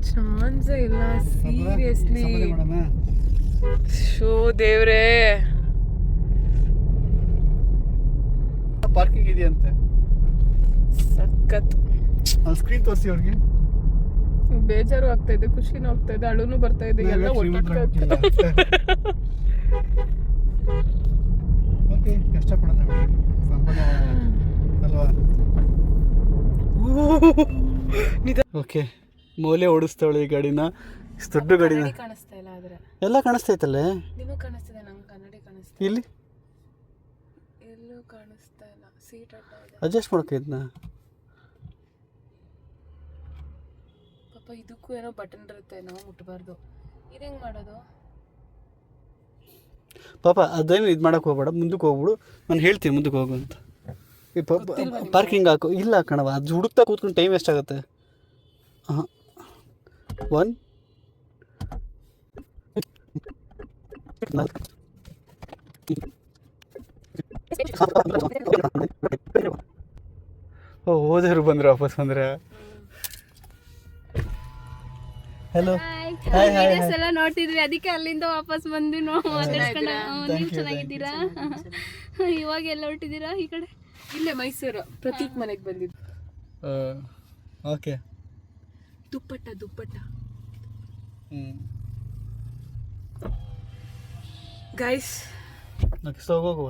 ಚಾನ್ಸೇ ಇಲ್ಲ ಸೀರಿಯಸ್ಲಿ. ಶೋ ದೇವ್ರೇ, ಪಾರ್ಕಿಂಗ್ ಇದೆಯಂತೆ. ಸಖತ್. ಅಲ್ಲಿ ಸ್ಕ್ರೀನ್ ತೋರಿಸಿ ಅವ್ರಿಗೆ. ಬೇಜಾರು ಆಗ್ತಾ ಇದೆ, ಖುಷಿನೂ ಆಗ್ತಾ ಇದೆ, ಅಳುನು ಬರ್ತಾ ಇದೆ, ಎಲ್ಲ ಓಕೆ, ಕಷ್ಟಪಡೋಣ ಸಂಬಳ ಅಲ್ವಾ. ಓಕೆ, ಮೌಲ್ಯ ಓಡಿಸ್ತಾವಳೆ ಈ ಗಾಡಿನ, ಇಷ್ಟು ದೊಡ್ಡ ಗಾಡಿನ. ಕಾಣಿಸ್ತಾ ಇಲ್ಲ ಆದ್ರೆ ಎಲ್ಲ ಕಾಣಿಸ್ತೈತಲ್ಲೇ. ನಿಮಗ್ ಕಾಣಿಸ್ತಿದೆ, ನಂಗೆ ಕನ್ನಡಿ ಕಾಣಿಸ್ತಾ ಇಲ್ಲಿ ಎಲ್ಲೂ ಕಾಣಿಸ್ತಾ ಇಲ್ಲ. ಸೀಟ್ ಅಡ್ಡ ಇದೆ. ಅಡ್ಜಸ್ಟ್ ಮಾಡ್ಕೊ ಇದನ್ನ. ಪಾಪ ಇದಕ್ಕೂ ಏನೋ ಬಟನ್ ಇರುತ್ತೆ, ನಾವು ಮುಟ್ಟಬಾರ್ದು. ಇದು ಹೆಂಗ್ ಮಾಡೋದು? ಪಾಪ ಅದೇನು ಇದು ಮಾಡಕ್ಕೆ ಹೋಗ್ಬೇಡ, ಮುಂದಕ್ಕೆ ಹೋಗ್ಬಿಡು, ನಾನು ಹೇಳ್ತೀನಿ ಮುಂದಕ್ಕೆ ಹೋಗು ಅಂತ. ಈ ಪಾರ್ಕಿಂಗ್ ಹಾಕು. ಇಲ್ಲ ಕಣವ, ಅದು ಹುಡುಕ್ತಾ ಕೂತ್ಕೊಂಡು ಟೈಮ್ ಎಷ್ಟಾಗುತ್ತೆ. ಹಾಂ, 1 ಓ, ಹೋದರು ಬಂದ್ರೆ ವಾಪಸ್ ಬಂದ್ರೆ. Hello, hi hi. ಎಲ್ಲ ನೋಡ್ತಿದ್ವಿ, ಅದಕ್ಕೆ ಅಲ್ಲಿಂದ ವಾಪಸ್ ಬಂದ್ವಿ. ಮಾತಾಡ್ಸ್ಕೊಂಡ. ನೀವು ಚೆನ್ನಾಗಿದ್ದೀರಾ? ಇವಾಗ ಎಲ್ಲ ಹೊರಟಿದ್ದೀರಾ? ಈ ಕಡೆ ಇಲ್ಲೇ ಮೈಸೂರು ಪ್ರತೀಕ್ ಮನೆಗೆ ಬಂದಿದ್ದು. ಓಕೆ. ದುಪ್ಪಟ್ಟ ಹ್ಞೂ, ಗೈಸ್. ನೆಕ್ಸ್ಟ್ ಹೋಗುವ.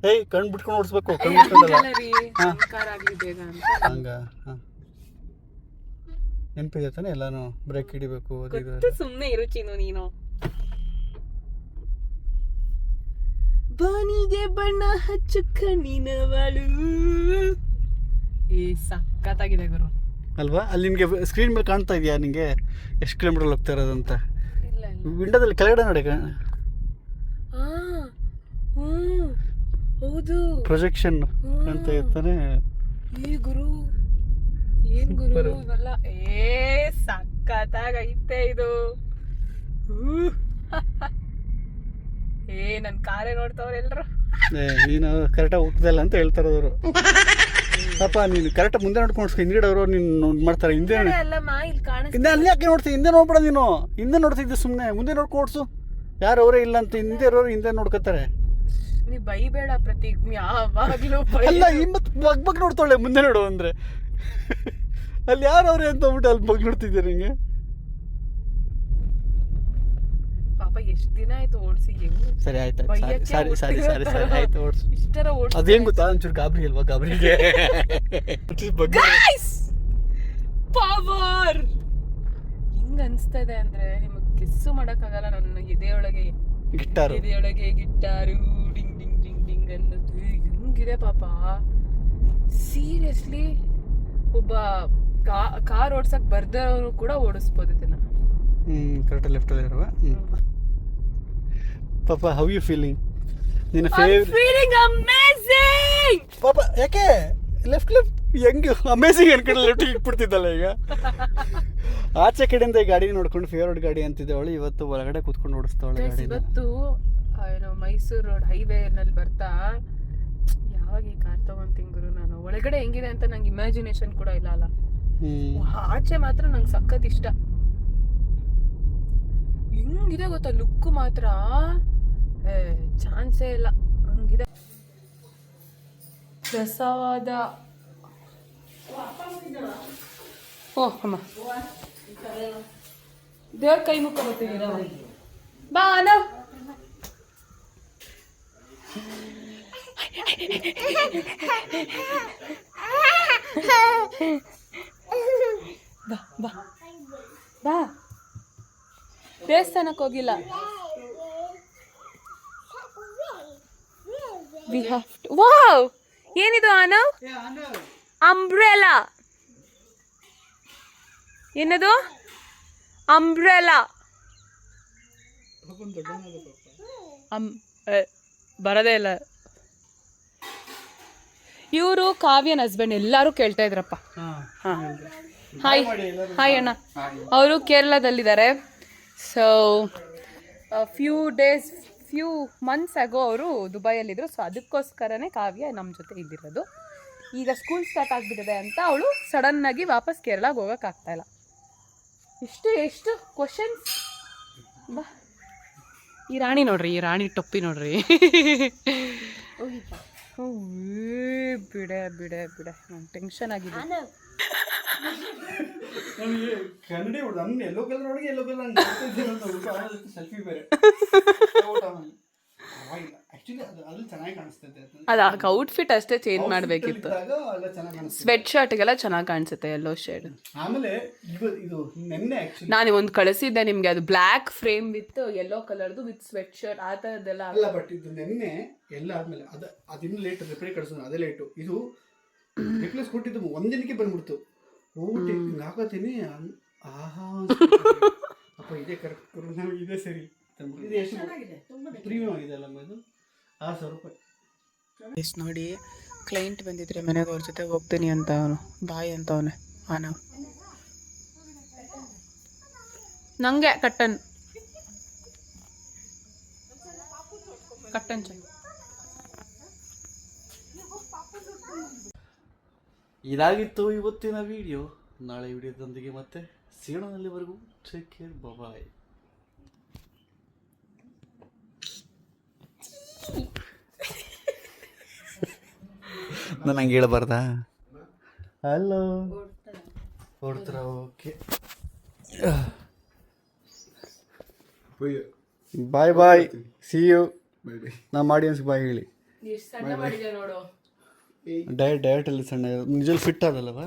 ಏಯ್, ಕಣ್ಣು ಬಿಟ್ಕೊಂಡು ಓಡಿಸ್ಬೇಕು, ಕಣ್ಣು ಬಿಟ್ಕೊಂಡಲ್ಲ. ಕಾರ್ ಆಗ್ಲಿ ಬೇಗ ಅಂತ. ಹಂಗ. ಹಾಂ, ನೆನಪಿದೆ ತಾನೆ ಎಲ್ಲಾನು. ಬ್ರೇಕ್ ಹಿಡಿಬೇಕು, ಅದು ಇದು. ಸುಮ್ಮನೆ ಇರು ಚಿನ್ನು ನೀನು. ಬಾನಿಗೆ ಬಣ್ಣ ಹಚ್ಚು ಕಣ್ಣಿನವಳು. ಸಖತ್ತಾಗಿದೆ ಗುರು ಅಲ್ವಾ? ಅಲ್ಲಿ ನಿಮಗೆ ಸ್ಕ್ರೀನ್ ಮೇಲೆ ಕಾಣ್ತಾ ಇದೆಯಾ ನಿಮಗೆ ಎಷ್ಟು ಕಿಲೋಮೀಟರ್ ಹೋಗ್ತಾ ಇರೋದಂತ? ಇಲ್ಲ ವಿಂಡೋದಲ್ಲಿ ಕೆಳಗಡೆ ನೋಡಿ. ಹೌದು, ಪ್ರೊಜೆಕ್ಷನ್ ಕಾಣ್ತಾ ಇರ್ತಾನೆ. ಈ ಗುರು ಏನ್ ಗುರು ಇವೆಲ್ಲ. ಸಖತ್ತಾಗೈತೆ ಇದು. ನನ್ ಕಾರೇ ನೋಡ್ತಾವ್ರ ಎಲ್ರು. ನೀನು ಕರೆಕ್ಟಾಗಿ ಹೋಗ್ತಿಲ್ಲ ಅಂತ ಹೇಳ್ತಾರದವರು. ಪಾಪ ನೀನು ಕರೆಕ್ಟಾಗಿ ಮುಂದೆ ನೋಡ್ಕೊಂಡು ಹಿಂದ್ಗಡೆ ಅವರು ನೀನು ಮಾಡ್ತಾರೆ. ಹಿಂದೆ ಅಲ್ಲಮ್ಮ, ಇಲ್ಲಿ ಕಾಣಿಸ್ತಾ ಹಿಂದೆ ಅಲ್ಲಿ ಯಾಕೆ ನೋಡ್ತೀನಿ? ಹಿಂದೆ ನೋಡ್ಬೇಡ ನೀನು, ಹಿಂದೆ ನೋಡ್ತಿದ್ದೆ ಸುಮ್ಮನೆ. ಮುಂದೆ ನೋಡ್ಕೊಂಡು ಓಡಿಸು. ಯಾರು ಅವರೇ ಇಲ್ಲ ಅಂತ ಹಿಂದೆ ಇರೋರು ಹಿಂದೆ ನೋಡ್ಕೋತಾರೆ. ನೀ ಬೈಬೇಡ ಪ್ರತೀಕ್, ಯಾವಾಗ್ಲೂ ಅಲ್ಲ, ಈ ಮತ್ತೆ ಬಗ್ ನೋಡ್ತಾಳೆ ಮುಂದೆ ನೋಡು ಅಂದ್ರೆ. ಅಲ್ಲಿ ಯಾರು ಅವ್ರೆ ಅಂತ ಅಂದ್ಬಿಟ್ಟು ಅಲ್ಲಿ ಬಗ್ ನೋಡ್ತಿದ್ದೆ ನಿಂಗೆ. ಪಾಪ ಎಷ್ಟ್ ದಿನ ಆಯ್ತು ಓಡಿಸಿ. ಸರಿ ಆಯ್ತು, ಸರಿ ಆಯ್ತು, ಓಡಿಸು. ಇಷ್ಟರ ಓಡಿಸಿ. ಅದೇನ್ ಗೊತ್ತಾ, ಒಂಚೂರು ಗಾಬರಿ ಅಲ್ವಾ? ಗಾಬರಿಗೆ ಪವರ್ ಹಿಂಗ್ ಅನ್ಸ್ತಾ ಇದೆ ಅಂದ್ರೆ ನಿಮಗ್ ಗೆಸ್ಸು ಮಾಡಕ್ಕಾಗಲ್ಲ. ನನ್ನ ಎದೆಯೊಳಗೆ guitar guitar ding ding ding ding ಅನ್ನೋದು ಹೆಂಗಿದೆ ಪಾಪ. ಸೀರಿಯಸ್ಲಿ ಒಬ್ಬ ಕಾರ್ ಓಡ್ಸಕ್ ಬರ್ದವರು ಕೂಡ ಓಡಿಸ್ಬೋದು ಇದನ್ನ. ಕರೆಕ್ಟ್ ಲೆಫ್ಟಲ್ಲಿ ಇರುವ. ಪಾಪ, ಹೌ ಯು ಫೀಲಿಂಗ್? ನಿನ್ನ ಫೀಲಿಂಗ್ ಅಮೇಜಿಂಗ್. ಪಾಪ ಯಾಕೆ ಲೆಫ್ಟ್ ಹೆಂಗೆ ಅಮೇಜಿಂಗ್ ಅನ್ಕೊಂಡು ಲೆಫ್ಟಿಗೆ ಇಟ್ಬಿಡ್ತಿದ್ದಲ್ಲ ಈಗ. ಆಚೆ ಕಡೆಯಿಂದ ಈ ಗಾಡಿ ನೋಡ್ಕೊಂಡು ಫೇವ್ರೇಟ್ ಗಾಡಿ ಅಂತಿದ್ದವಳು ಇವತ್ತು ಒಳಗಡೆ ಕೂತ್ಕೊಂಡು ಓಡಿಸ್ತಾವಳೆ ಗಾಡಿ. ಇವತ್ತು ಏನೋ ಮೈಸೂರು ರೋಡ್ ಹೈವೇನಲ್ಲಿ ಬರ್ತಾ ಯಾವಾಗ ಈ ಕಾರ್ ತಗೊಂತೀನಿ ಗುರು ನಾನು. ಒಳಗಡೆ ಹೆಂಗಿದೆ ಅಂತ ನಂಗೆ ಇಮ್ಯಾಜಿನೇಷನ್ ಕೂಡ ಇಲ್ಲ ಅಲ್ಲ. ಆಚೆ ಮಾತ್ರ ನಂಗೆ ಸಖತ್ ಇಷ್ಟ. ಹೆಂಗಿದೆ ಗೊತ್ತಾ ಲುಕ್ ಮಾತ್ರ, ಚಾನ್ಸೇ ಇಲ್ಲ ಹಂಗಿದೆ. ಪ್ರಸಾದ. ಓ ಅಮ್ಮ, ದೇವ್ರ ಕೈ ಮುಖ ಬರ್ತಿದ್ದೀರಾ? ಬಾ ಅಣ್ಣ. ಬಾ ಬಾ ಬಾ. ದೇವಸ್ಥಾನಕ್ಕೆ ಹೋಗಿಲ್ಲ. ವಾವ್, ಏನಿದು ಆನವ್? ಅಂಬ್ರೆಲಾ. ಏನದು? ಅಂಬ್ರೆಲಾ. ಬರೋದೇ ಇಲ್ಲ. ಇವರು ಕಾವ್ಯನ ಹಸ್ಬೆಂಡ್ ಎಲ್ಲರೂ ಕೇಳ್ತಾ ಇದ್ರಪ್ಪ. ಹಾಯ್ ಹಾಯ್ ಅಣ್ಣ. ಅವರು ಕೇರಳದಲ್ಲಿದ್ದಾರೆ. ಸೊ ಫ್ಯೂ ಮಂತ್ಸ್ ಆಗೋ ಅವರು ದುಬೈಯಲ್ಲಿದ್ದರು. ಸೊ ಅದಕ್ಕೋಸ್ಕರನೇ ಕಾವ್ಯ ನಮ್ಮ ಜೊತೆ ಇದ್ದಿರೋದು. ಈಗ ಸ್ಕೂಲ್ ಸ್ಟಾರ್ಟ್ ಆಗಿಬಿಟ್ಟಿದೆ ಅಂತ ಅವಳು ಸಡನ್ನಾಗಿ ವಾಪಸ್ ಕೇರಳಗೆ ಹೋಗೋಕ್ಕಾಗ್ತಾಯಿಲ್ಲ. ಎಷ್ಟು ಕ್ವಶನ್ಸ್. ಬಾ ಈ ರಾಣಿ ನೋಡ್ರಿ, ಈ ರಾಣಿ ಟೊಪ್ಪಿ ನೋಡ್ರಿ. ಬಿಡೆ ಬಿಡೆ ಬಿಡೆ, ನಂಗೆ ಟೆನ್ಷನ್ ಆಗಿದೆ. ನನಗೆ ಕನ್ನಡಿ ನನ್ನ ಎಲ್ಲೋ ಕಲರ್ ಒಳಗೆ ಎಲ್ಲೋ ಕಲರ್ ಸೆಲ್ಫಿ ಬೇರೆ ಆಕ್ಚುಲಿ ಅದು ಚೆನ್ನಾಗಿ ಕಾಣಿಸ್ತೈತೆ. ಅದು ಔಟ್ಫಿಟ್ ಅಷ್ಟೇ ಚೇಂಜ್ ಮಾಡಬೇಕಿತ್ತು. ಎಲ್ಲ ಚೆನ್ನಾಗಿ ಕಾಣಿಸ್ತದೆ. ಸ್ವೆಟ್ ಶರ್ಟ್ಗೆಲ್ಲ ಚೆನ್ನಾಗಿ ಕಾಣಿಸುತ್ತೆ ಎಲ್ಲೋ ಶೇಡ್. ಆಮೇಲೆ ಇದು ನೆನ್ನೆ ಆಕ್ಚುಲಿ ನಾನು ಒಂದು ಕಳಿಸಿದ್ದೆ ನಿಮಗೆ, ಅದು ಬ್ಲ್ಯಾಕ್ ಫ್ರೇಮ್ ವಿತ್ ಯೆಲ್ಲೋ ಕಲರ್ದು ವಿತ್ ಸ್ವೆಟ್ ಶರ್ಟ್ ಆ ಥರದ್ದೆಲ್ಲ. ಅಲ್ಲ ಬಟ್ ಇದು ನೆನ್ನೆ ಎಲ್ಲ ಆದ್ಮೇಲೆ ಅದಿನ್ನು ಲೇಟ್ ರಿಪೇರಿ ಕಳಿಸೋದು, ಅದೇ ಲೇಟು. ಇದು ರಿಪ್ಲೇಸ್ ಕೊಟ್ಟಿದ್ದು ಒಂದಿನಕ್ಕೆ ಬಂದ್ಬಿಡ್ತು. ಹೋಗ್ಬಿಟ್ಟು ಹಾಕೋತೀನಿ, ಆಹಾ ಅಪ್ಪ ಇದೇ ಕರೆಕ್ಟ್, ಇದೇ ಸರಿ. ಇದು ಎಷ್ಟು ಪ್ರೀಮಿಯಂ ಆಗಿದೆ ಅಲ್ಲ ಇದು, 6,000 ರೂಪಾಯಿ. ಎಸ್ ನೋಡಿ, ಕ್ಲೈಂಟ್ ಬಂದಿದ್ರೆ ಮನೆಗೆ ಅವ್ರ ಜೊತೆ ಹೋಗ್ತೀನಿ ಅಂತ ಅವನು ಬಾಯ್ ಅಂತ ಅವನೇ. ನಾವು ನನಗೆ ಕಟ್ಟನ್ ಚೆನ್ನ. ಇದಾಗಿತ್ತು ಇವತ್ತಿನ ವಿಡಿಯೋ. ನಾಳೆ ವಿಡಿಯೋದೊಂದಿಗೆ ಮತ್ತೆ ಸಿಗೋಣ. ಅಲ್ಲಿವರೆಗೂ ಟೇಕ್ ಕೇರ್, ಬಾಯ್. ನಾನು ಹಂಗೆ ಹೇಳ್ಬಾರ್ದಾ? ಹಲೋ ಹೊಡ್ತಾರ. Okay, bye bye, see you. ನಮ್ಮ ಆಡಿಯನ್ಸ್ ಬಾಯ್ ಹೇಳಿ. ಸಣ್ಣ ಮಾಡಿದೆ ನೋಡು. ಡಯಟಲ್ಲಿ ಸಣ್ಣ ನಿಜಲ್ಲಿ ಫಿಟ್ ಆದಲ್ಲವಾ?